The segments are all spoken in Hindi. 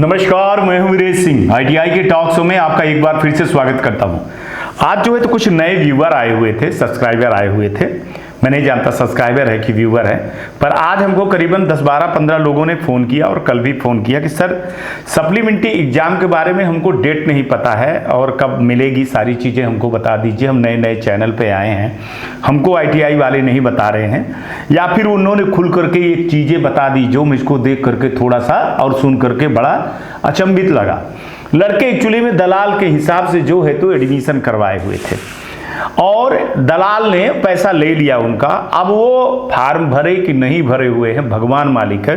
नमस्कार, मैं हूं वीरेश सिंह। आईटीआई के टॉक शो में आपका एक बार फिर से स्वागत करता हूं। आज जो है तो कुछ नए व्यूअर आए हुए थे, सब्सक्राइबर आए हुए थे। मैं नहीं जानता सब्सक्राइबर है कि व्यूअर है, पर आज हमको करीबन 10, 12, 15 लोगों ने फ़ोन किया और कल भी फ़ोन किया कि सर सप्लीमेंट्री एग्ज़ाम के बारे में हमको डेट नहीं पता है और कब मिलेगी, सारी चीज़ें हमको बता दीजिए। हम नए नए चैनल पे आए हैं, हमको आईटीआई वाले नहीं बता रहे हैं, या फिर उन्होंने खुल करके ये चीज़ें बता दी जो मुझको देख करके थोड़ा सा और सुन करके बड़ा अचंभित लगा। लड़के एक्चुअली में दलाल के हिसाब से जो है तो एडमिशन करवाए हुए थे और दलाल ने पैसा ले लिया उनका। अब वो फार्म भरे कि नहीं भरे हुए हैं भगवान मालिक है।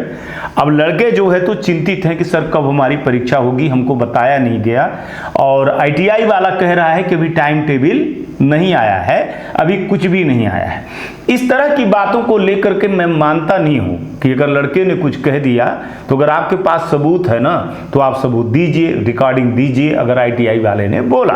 अब लड़के जो है तो चिंतित हैं कि सर कब हमारी परीक्षा होगी, हमको बताया नहीं गया। और आईटीआई वाला कह रहा है कि अभी टाइम टेबल नहीं आया है, अभी कुछ भी नहीं आया है। इस तरह की बातों को लेकर के मैं मानता नहीं हूं कि अगर लड़के ने कुछ कह दिया तो अगर आपके पास सबूत है ना तो आप सबूत दीजिए, रिकॉर्डिंग दीजिए। अगर आईटीआई वाले ने बोला,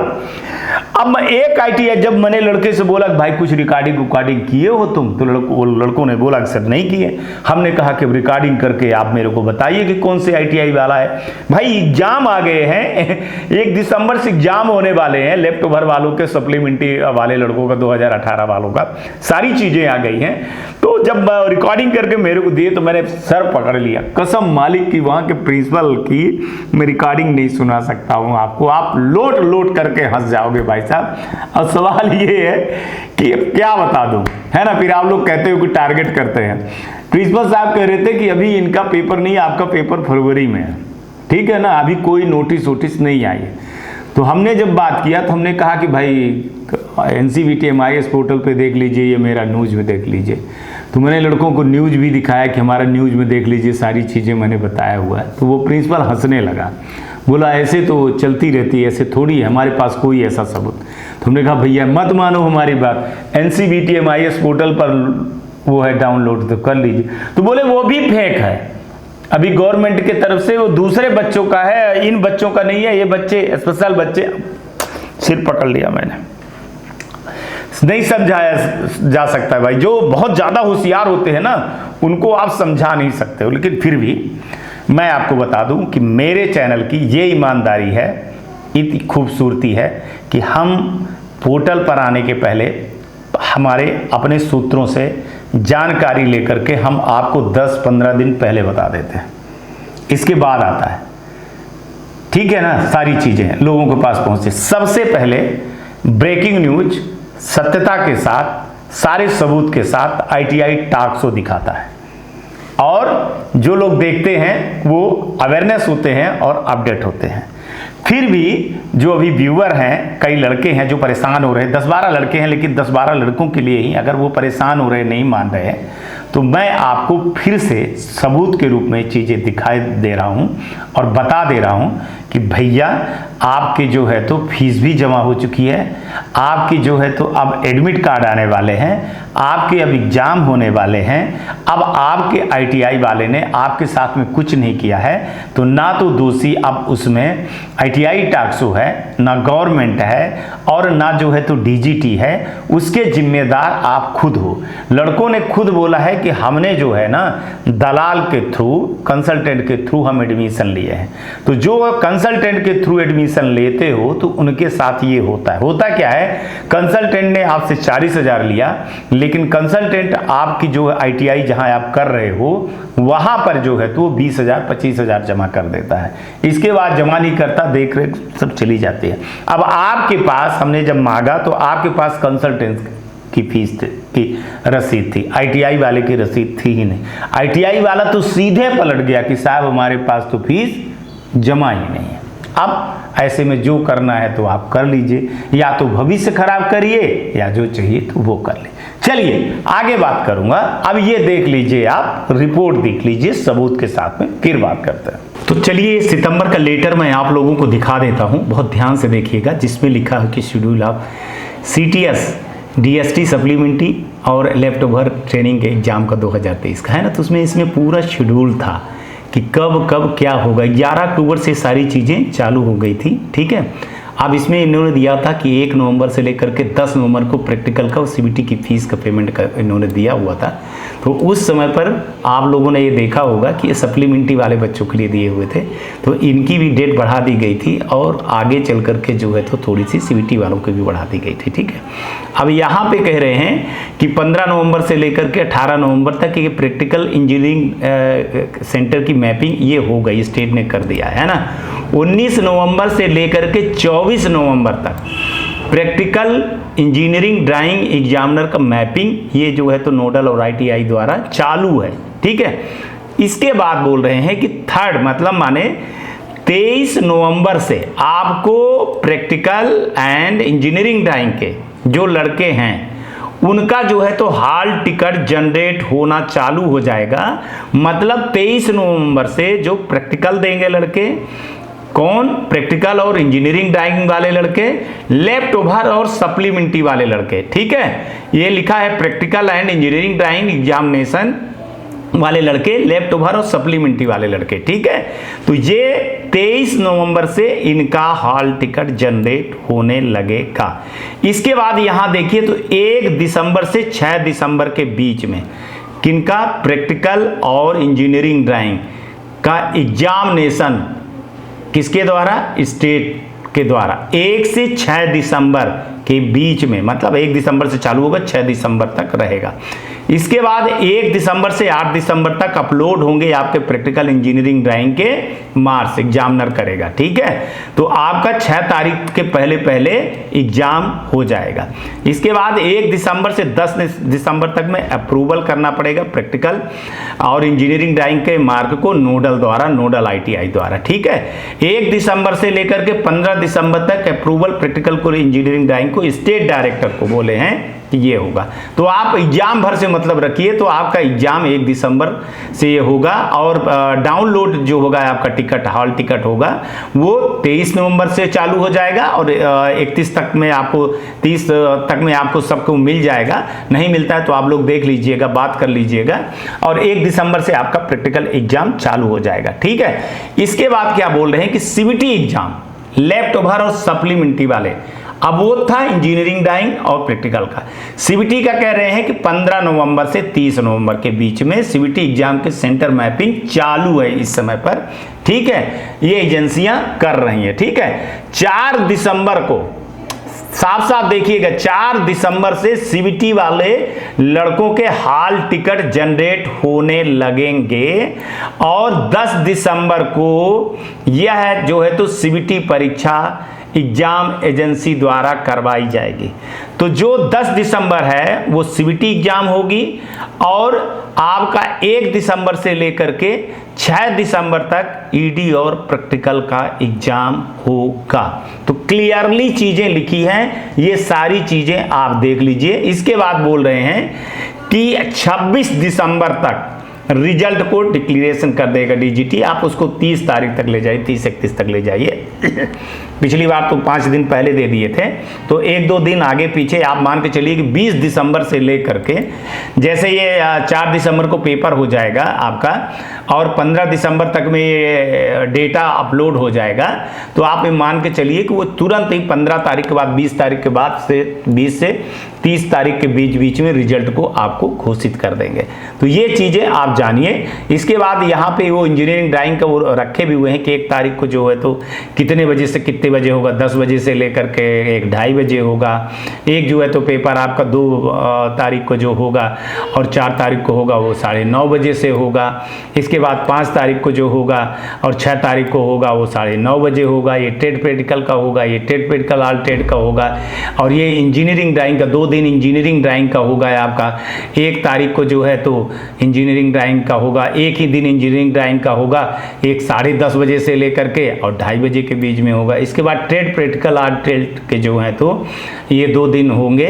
अब एक आईटीआई जब मैंने लड़के से बोला भाई कुछ रिकॉर्डिंग किए हो तुम, तो लड़कों ने बोला कि सर नहीं किए। हमने कहा कि रिकॉर्डिंग करके आप मेरे को बताइए कि कौन से आईटीआई वाला है। भाई एग्जाम आ गए हैं 1 दिसंबर से एग्जाम होने वाले हैं, लेफ्ट ओवर वालों के, सप्लीमेंट्री वाले लड़कों का, 2018 वालों का, सारी चीजें आ गई हैं। तो जब रिकॉर्डिंग करके मेरे को दिए तो मैंने सर पकड़ लिया, कसम मालिक की, वहां के प्रिंसिपल की। मैं रिकॉर्डिंग नहीं सुना सकता हूं आपको, आप लोट करके हंस जाओगे भाई साहब। अब सवाल ये है कि क्या बता दूं, है ना। फिर आप लोग कहते हो कि टारगेट करते हैं। प्रिंसिपल साहब कह रहे थे कि अभी इनका पेपर नहीं, आपका पेपर फरवरी में है, ठीक है ना, अभी कोई नोटिस नहीं आई है। तो हमने जब बात किया तो हमने कहा कि भाई NCVT MIS पोर्टल पे देख लीजिए, ये मेरा न्यूज़ में देख लीजिए। तो मैंने लड़कों को न्यूज़ भी दिखाया कि हमारा न्यूज़ में देख लीजिए, सारी चीज़ें मैंने बताया हुआ है। तो वो प्रिंसिपल हंसने लगा, बोला ऐसे तो चलती रहती है, ऐसे थोड़ी है, हमारे पास कोई ऐसा सबूत। तो हमने कहा भैया मत मानो हमारी बात, NCVT MIS पोर्टल पर वो है, डाउनलोड तो कर लीजिए। तो बोले वो भी फेक है, अभी गवर्नमेंट की तरफ से वो दूसरे बच्चों का है, इन बच्चों का नहीं है, ये बच्चे स्पेशल बच्चे। सिर पकड़ लिया मैंने, नहीं समझाया जा सकता है भाई। जो बहुत ज़्यादा होशियार होते हैं ना उनको आप समझा नहीं सकते हो, लेकिन फिर भी मैं आपको बता दूं कि मेरे चैनल की ये ईमानदारी है, इतनी खूबसूरती है कि हम पोर्टल पर आने के पहले हमारे अपने सूत्रों से जानकारी लेकर के हम आपको 10-15 दिन पहले बता देते हैं, इसके बाद आता है, ठीक है ना। सारी चीज़ें लोगों के पास पहुंचे, सबसे पहले ब्रेकिंग न्यूज सत्यता के साथ, सारे सबूत के साथ आईटीआई टॉक शो दिखाता है। और जो लोग देखते हैं वो अवेयरनेस होते हैं और अपडेट होते हैं। फिर भी जो अभी व्यूअर हैं, कई लड़के हैं जो परेशान हो रहे हैं, 10-12 लड़के हैं, लेकिन 10-12 लड़कों के लिए ही अगर वो परेशान हो रहे, नहीं मान रहे हैं, तो मैं आपको फिर से सबूत के रूप में चीज़ें दिखाई दे रहा हूं और बता दे रहा हूं कि भैया आपके जो है तो फीस भी जमा हो चुकी है, आपकी जो है तो अब एडमिट कार्ड आने वाले हैं, आपके अब एग्जाम होने वाले हैं। अब आपके आईटीआई वाले ने आपके साथ में कुछ नहीं किया है, तो ना तो दोषी अब उसमें आईटीआई टॉक शो है, ना गवर्नमेंट है, और ना जो है तो डीजीटी है, उसके जिम्मेदार आप खुद हो। लड़कों ने खुद बोला है कि हमने जो है ना दलाल के थ्रू, कंसल्टेंट के थ्रू हम एडमिशन लिए हैं। तो जो कंसल्टेंट के थ्रू एडमिशन लेते हो तो उनके साथ ये होता है। होता क्या है, कंसल्टेंट ने आपसे 40,000 लिया, लेकिन कंसल्टेंट आपकी जो आईटीआई जहां आप कर रहे हो वहां पर जो है तो 20,000 25,000 जमा कर देता है। इसके बाद जमा नहीं करता, देख रेख सब चली जाती है। अब आपके पास हमने जब मांगा तो आपके पास कंसल्टेंट की फीस की रसीद थी, आईटीआई वाले की रसीद थी ही नहीं। आईटीआई वाला तो सीधे पलट गया कि साहब हमारे पास तो फीस जमा ही नहीं है। अब ऐसे में जो करना है तो आप कर लीजिए, या तो भविष्य खराब करिए या जो चाहिए तो वो कर ले। चलिए आगे बात करूंगा। अब ये देख लीजिए, आप रिपोर्ट देख लीजिए सबूत के साथ में, फिर बात करते हैं। तो चलिए सितंबर का लेटर मैं आप लोगों को दिखा देता हूं, बहुत ध्यान से देखिएगा, जिसमें लिखा है कि schedule of CTS DST supplementary और लेफ्ट ओवर ट्रेनिंग के एग्जाम का 2023 का है ना। तो इसमें पूरा शेड्यूल था कि कब क्या होगा। 11 अक्टूबर से सारी चीज़ें चालू हो गई थी, ठीक है। अब इसमें इन्होंने दिया था कि 1 नवंबर से लेकर के 10 नवंबर को प्रैक्टिकल का और CBT की फीस का पेमेंट का इन्होंने दिया हुआ था। तो उस समय पर आप लोगों ने ये देखा होगा कि ये सप्लीमेंट्री वाले बच्चों के लिए दिए हुए थे, तो इनकी भी डेट बढ़ा दी गई थी और आगे चल करके जो है तो थोड़ी सी सीबीटी वालों की भी बढ़ा दी गई थी। ठीक है, अब यहाँ पे कह रहे हैं कि 15 नवंबर से लेकर के 18 नवंबर तक ये प्रैक्टिकल इंजीनियरिंग सेंटर की मैपिंग ये हो गई, स्टेट ने कर दिया है ना। 19 नवंबर से लेकर के 24 नवंबर तक प्रैक्टिकल इंजीनियरिंग ड्राइंग एग्जामिनर का मैपिंग ये जो है तो नोडल और आईटीआई द्वारा चालू है। ठीक है, इसके बाद बोल रहे हैं कि थर्ड मतलब माने 23 नवंबर से आपको प्रैक्टिकल एंड इंजीनियरिंग ड्राइंग के जो लड़के हैं उनका जो है तो हॉल टिकट जनरेट होना चालू हो जाएगा। मतलब 23 नवंबर से जो प्रैक्टिकल देंगे लड़के, कौन, प्रैक्टिकल और इंजीनियरिंग ड्राइंग वाले लड़के, लेफ्ट ओवर और सप्लीमेंट्री वाले लड़के। ठीक है, ये लिखा है practical and engineering drawing examination वाले लड़के, लेफ्ट ओवर और सप्लीमेंट्री वाले लड़के। ठीक है, तो ये 23 नवंबर से इनका हॉल टिकट जनरेट होने लगेगा। इसके बाद यहां देखिए तो 1 दिसंबर से 6 दिसंबर के बीच में किनका, प्रैक्टिकल और इंजीनियरिंग ड्राइंग का एग्जामिनेशन किसके द्वारा, स्टेट के द्वारा 1 से 6 दिसंबर के बीच में, मतलब 1 दिसंबर से चालू होगा 6 दिसंबर तक रहेगा। इसके बाद 1 दिसंबर से 8 दिसंबर तक अपलोड होंगे आपके प्रैक्टिकल इंजीनियरिंग ड्राइंग के मार्क्स, एग्जामिनर करेगा। ठीक है, तो आपका 6 तारीख के पहले पहले एग्जाम हो जाएगा। इसके बाद 1 दिसंबर से 10 दिसंबर तक में अप्रूवल करना पड़ेगा प्रैक्टिकल और इंजीनियरिंग ड्राइंग के मार्क को नोडल द्वारा, नोडल आईटीआई द्वारा। ठीक है, 1 दिसंबर से लेकर के 15 दिसंबर तक अप्रूवल प्रैक्टिकल को इंजीनियरिंग ड्राइंग को स्टेट डायरेक्टर को बोले हैं कि ये होगा। तो आप एग्जाम भर से मतलब रखिए, तो आपका एग्जाम 1 दिसंबर से ये होगा और डाउनलोड जो होगा आपका टिकट, हॉल टिकट होगा वो 23 नवंबर से चालू हो जाएगा और 31 तक में आपको 30 तक में आपको सबको मिल जाएगा। नहीं मिलता है तो आप लोग देख लीजिएगा, बात कर लीजिएगा और 1 दिसंबर से आपका प्रैक्टिकल एग्जाम चालू हो जाएगा। ठीक है, इसके बाद क्या बोल रहे हैं कि सीबीटी एग्जाम लेफ्ट ओवर और सप्लीमेंट्री वाले, अब वो था इंजीनियरिंग ड्राइंग और प्रैक्टिकल का। सीबीटी का कह रहे हैं कि 15 नवंबर से 30 नवंबर के बीच में सीबीटी एग्जाम के सेंटर मैपिंग चालू है इस समय पर। ठीक है, ये एजेंसियां कर रही हैं। ठीक है, 4 दिसंबर को साफ साफ देखिएगा, 4 दिसंबर से सीबीटी वाले लड़कों के हॉल टिकट जनरेट होने लगेंगे और 10 दिसंबर को यह जो है तो सीबीटी परीक्षा एग्जाम एजेंसी द्वारा करवाई जाएगी। तो जो 10 दिसंबर है वो सीबीटी एग्जाम होगी और आपका 1 दिसंबर से लेकर के 6 दिसंबर तक ईडी और प्रैक्टिकल का एग्जाम होगा। तो क्लियरली चीजें लिखी हैं, ये सारी चीजें आप देख लीजिए। इसके बाद बोल रहे हैं कि 26 दिसंबर तक रिजल्ट को डिक्लेरेशन कर देगा डीजीटी। आप उसको 30 तारीख तक ले जाइए, 30-31 तक ले जाइए। पिछली बार तो 5 दिन पहले दे दिए थे, तो 1-2 दिन आगे पीछे आप मान के चलिए कि 20 दिसंबर से लेकर के, जैसे ये 4 दिसंबर को पेपर हो जाएगा आपका और 15 दिसंबर तक में ये डेटा अपलोड हो जाएगा, तो आप ये मान के चलिए कि वो तुरंत ही 15 तारीख के बाद, 20 तारीख के बाद से 20 से 30 तारीख के बीच में रिजल्ट को आपको घोषित कर देंगे। तो ये चीजें आप जानिए। इसके बाद यहाँ पे वो इंजीनियरिंग ड्राइंग का वो रखे भी हुए हैं कि 1 तारीख को जो है तो कितने बजे से कितने बजे होगा, 10 बजे से लेकर के 1-2:30 बजे होगा। एक जो है तो पेपर आपका 2 तारीख को जो होगा और 4 तारीख को होगा वो 9:30 बजे से होगा। इसके बाद 5 तारीख को जो होगा और 6 तारीख को होगा वो 9:30 बजे होगा। ये टेट प्रैक्टिकल का होगा, ये टेट प्रैक्टिकल ऑल टेट का होगा और ये इंजीनियरिंग ड्राइंग का 2 दिन इंजीनियरिंग ड्राइंग का होगा आपका। 1 तारीख को जो है तो इंजीनियरिंग ड्राइंग का होगा, एक ही दिन इंजीनियरिंग ड्राइंग का होगा, एक 10:30 बजे से लेकर के और 2:30 बजे के बीच में होगा। इसके बाद ट्रेड प्रैक्टिकल आर्ट ट्रेड के जो हैं तो ये 2 दिन होंगे,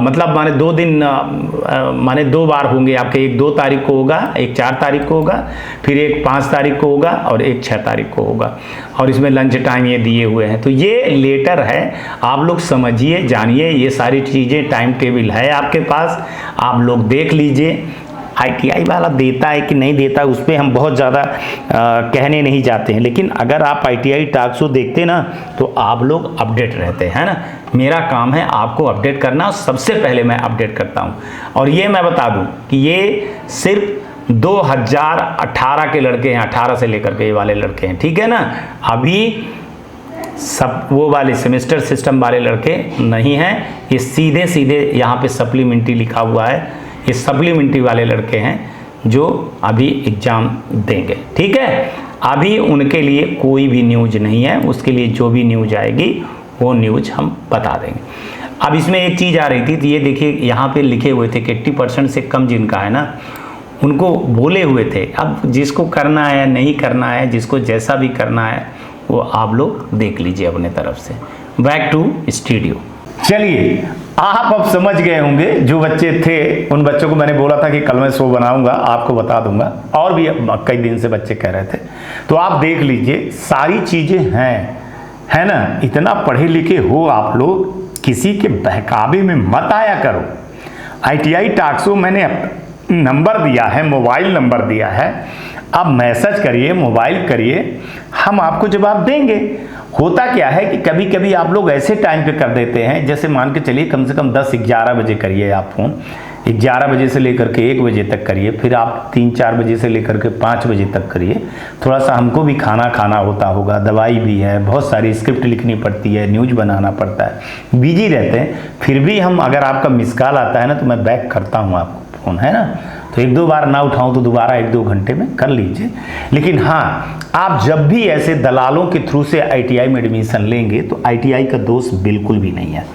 मतलब माने 2 दिन माने 2 बार होंगे आपके। एक 2 तारीख को होगा, एक 4 तारीख को होगा, फिर एक 5 तारीख को होगा और एक 6 तारीख को होगा और इसमें लंच टाइम ये दिए हुए हैं। तो ये लेटर है, आप लोग समझिए, जानिए, ये सारी चीज़ें टाइम टेबल है आपके पास, आप लोग देख लीजिए। ITI वाला देता है कि नहीं देता उस पर हम बहुत ज़्यादा कहने नहीं जाते हैं, लेकिन अगर आप ITI टॉक शो देखते ना तो आप लोग अपडेट रहते हैं ना। मेरा काम है आपको अपडेट करना, सबसे पहले मैं अपडेट करता हूँ। और ये मैं बता दूँ कि ये सिर्फ 2018 के लड़के हैं, 18 से लेकर के ये वाले लड़के हैं, ठीक है ना। अभी सब वो वाले सेमेस्टर सिस्टम वाले लड़के नहीं हैं, ये सीधे सीधे यहाँ पे सप्लीमेंट्री लिखा हुआ है, ये सप्लीमेंट्री वाले लड़के हैं जो अभी एग्ज़ाम देंगे, ठीक है। अभी उनके लिए कोई भी न्यूज़ नहीं है, उसके लिए जो भी न्यूज़ आएगी वो न्यूज़ हम बता देंगे। अब इसमें एक चीज़ आ रही थी, तो ये देखिए यहाँ पे लिखे हुए थे कि 80% से कम जिनका है ना उनको बोले हुए थे। अब जिसको करना है नहीं करना है, जिसको जैसा भी करना है वो आप लोग देख लीजिए अपने तरफ से। Back to studio. चलिए, आप अब समझ गए होंगे, जो बच्चे थे उन बच्चों को मैंने बोला था कि कल मैं शो बनाऊंगा, आपको बता दूंगा, और भी कई दिन से बच्चे कह रहे थे, तो आप देख लीजिए सारी चीज़ें हैं, है ना। इतना पढ़े लिखे हो आप लोग, किसी के बहकावे में मत आया करो। ITI टॉक शो मैंने नंबर दिया है, मोबाइल नंबर दिया है, आप मैसेज करिए, मोबाइल करिए, हम आपको जवाब देंगे। होता क्या है कि कभी कभी आप लोग ऐसे टाइम पे कर देते हैं, जैसे मान के चलिए कम से कम 10-11 बजे करिए आप फ़ोन, 11 बजे से लेकर के 1 बजे तक करिए, फिर आप 3-4 बजे से लेकर के 5 बजे तक करिए। थोड़ा सा हमको भी खाना होता होगा, दवाई भी है, बहुत सारी स्क्रिप्ट लिखनी पड़ती है, न्यूज़ बनाना पड़ता है, बिजी रहते हैं। फिर भी हम, अगर आपका मिस कॉल आता है ना तो मैं बैक करता हूँ आपको फ़ोन, है ना। तो 1-2 बार ना उठाऊं तो दोबारा 1-2 घंटे में कर लीजिए। लेकिन हाँ, आप जब भी ऐसे दलालों के थ्रू से ITI में एडमिशन लेंगे तो ITI का दोष बिल्कुल भी नहीं है,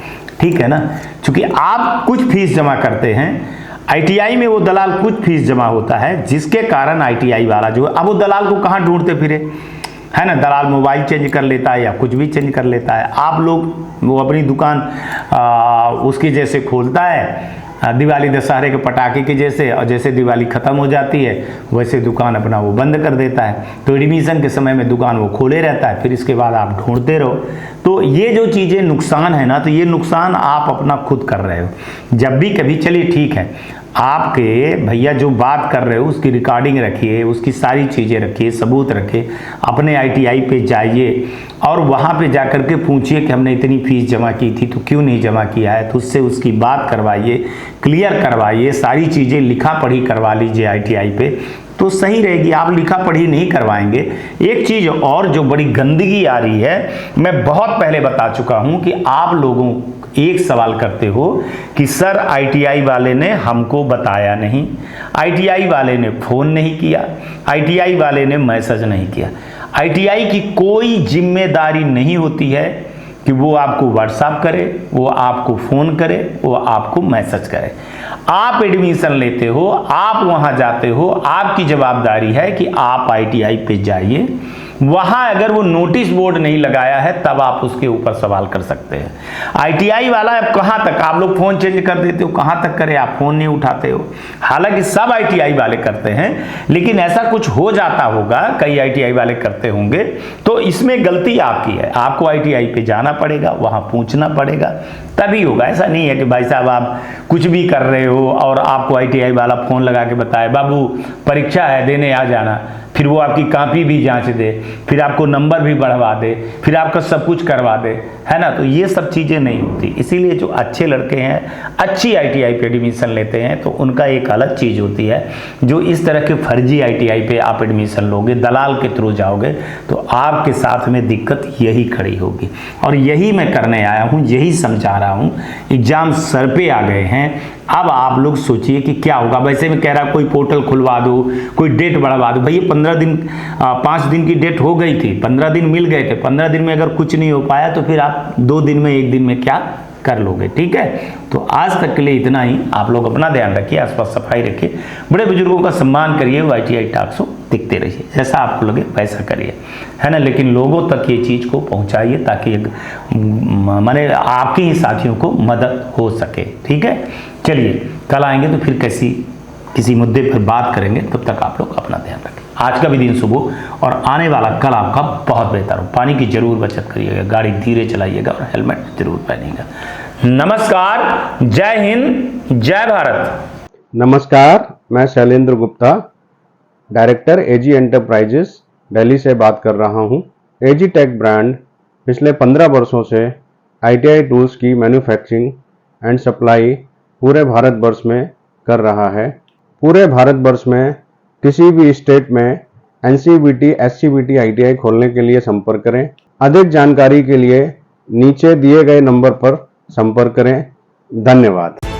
ठीक है ना। क्योंकि आप कुछ फीस जमा करते हैं, ITI में वो दलाल कुछ फीस जमा होता है, जिसके कारण ITI वाला जो है, अब वो दलाल को कहाँ ढूंढते फिरे, है ना। दलाल मोबाइल चेंज कर लेता है या कुछ भी चेंज कर लेता है। आप लोग, वो अपनी दुकान उसकी जैसे खोलता है दिवाली दशहरे के पटाखे के जैसे, और जैसे दिवाली ख़त्म हो जाती है वैसे दुकान अपना वो बंद कर देता है। तो एडमिशन के समय में दुकान वो खोले रहता है, फिर इसके बाद आप ढूंढते रहो। तो ये जो चीज़ें नुकसान है ना, तो ये नुकसान आप अपना खुद कर रहे हो। जब भी कभी, चलिए ठीक है, आपके भैया जो बात कर रहे हो उसकी रिकॉर्डिंग रखिए, उसकी सारी चीज़ें रखिए, सबूत रखिए, अपने ITI पे जाइए और वहाँ पे जाकर के पूछिए कि हमने इतनी फीस जमा की थी तो क्यों नहीं जमा किया है, तो उससे उसकी बात करवाइए, क्लियर करवाइए, सारी चीज़ें लिखा पढ़ी करवा लीजिए ITI पे, तो सही रहेगी। आप लिखा पढ़ी नहीं करवाएंगे। एक चीज़ और जो बड़ी गंदगी आ रही है, मैं बहुत पहले बता चुका हूँ कि आप लोगों एक सवाल करते हो कि सर ITI वाले ने हमको बताया नहीं, ITI वाले ने फ़ोन नहीं किया, ITI वाले ने मैसेज नहीं किया। ITI की कोई जिम्मेदारी नहीं होती है कि वो आपको व्हाट्सएप करे, वो आपको फ़ोन करे, वो आपको मैसेज करे। आप एडमिशन लेते हो, आप वहाँ जाते हो, आपकी जवाबदारी है कि आप ITI पे जाइए। वहाँ अगर वो नोटिस बोर्ड नहीं लगाया है तब आप उसके ऊपर सवाल कर सकते हैं। ITI वाला अब कहाँ तक आप लोग फ़ोन चेंज कर देते हो, कहाँ तक करें, आप फ़ोन नहीं उठाते हो। हालांकि सब ITI वाले करते हैं, लेकिन ऐसा कुछ हो जाता होगा, कई ITI वाले करते होंगे, तो इसमें गलती आपकी है। आपको ITI पे जाना पड़ेगा, वहाँ पूछना पड़ेगा, तभी होगा। ऐसा नहीं है कि भाई साहब आप कुछ भी कर रहे हो और आपको ITI वाला फ़ोन लगा के बताए बाबू परीक्षा है देने आ जाना, फिर वो आपकी कॉपी भी जांच दे, फिर आपको नंबर भी बढ़वा दे, फिर आपका सब कुछ करवा दे, है ना। तो ये सब चीज़ें नहीं होती। इसीलिए जो अच्छे लड़के हैं, अच्छी ITI पे एडमिशन लेते हैं, तो उनका एक अलग चीज़ होती है। जो इस तरह के फर्जी ITI पे आप एडमिशन लोगे, दलाल के थ्रू जाओगे, तो आपके साथ में दिक्कत यही खड़ी होगी। और यही मैं करने आया हूँ, यही समझा रहा हूँ। एग्ज़ाम सर पे आ गए हैं, अब आप लोग सोचिए कि क्या होगा। वैसे मैं कह रहा कोई पोर्टल खुलवा दो, कोई डेट बढ़वा दो। भैया 15 दिन 5 दिन की डेट हो गई थी, 15 दिन मिल गए थे, 15 दिन में अगर कुछ नहीं हो पाया तो फिर आप 2 दिन में 1 दिन में क्या कर लोगे, ठीक है। तो आज तक के लिए इतना ही। आप लोग अपना ध्यान रखिए, आसपास सफाई रखिए, बड़े बुजुर्गों का सम्मान करिए, ITI टॉक शो दिखते रहिए, जैसा आपको लगे वैसा करिए, है ना। लेकिन लोगों तक ये चीज़ को पहुंचाइए ताकि माने आपके ही साथियों को मदद हो सके, ठीक है। चलिए कल आएंगे तो फिर किसी मुद्दे पर बात करेंगे, तब तक आप लोग अपना ध्यान रखें। आज का भी दिन शुभ हो और आने वाला कल आपका बहुत बेहतर हो। पानी की जरूर बचत करिएगा, गाड़ी धीरे चलाइएगा और हेलमेट जरूर पहनिएगा। नमस्कार, जय हिंद, जय भारत। नमस्कार, मैं शैलेंद्र गुप्ता, डायरेक्टर एजी एंटरप्राइजेस दिल्ली से बात कर रहा हूं। एजी टेक ब्रांड पिछले 15 वर्षों से आईटीआई टूल्स की मैन्युफैक्चरिंग एंड सप्लाई पूरे भारतवर्ष में कर रहा है। पूरे भारतवर्ष में किसी भी स्टेट में एनसीवीटी, एससीवीटी आईटीआई खोलने के लिए संपर्क करें। अधिक जानकारी के लिए नीचे दिए गए नंबर पर संपर्क करें। धन्यवाद।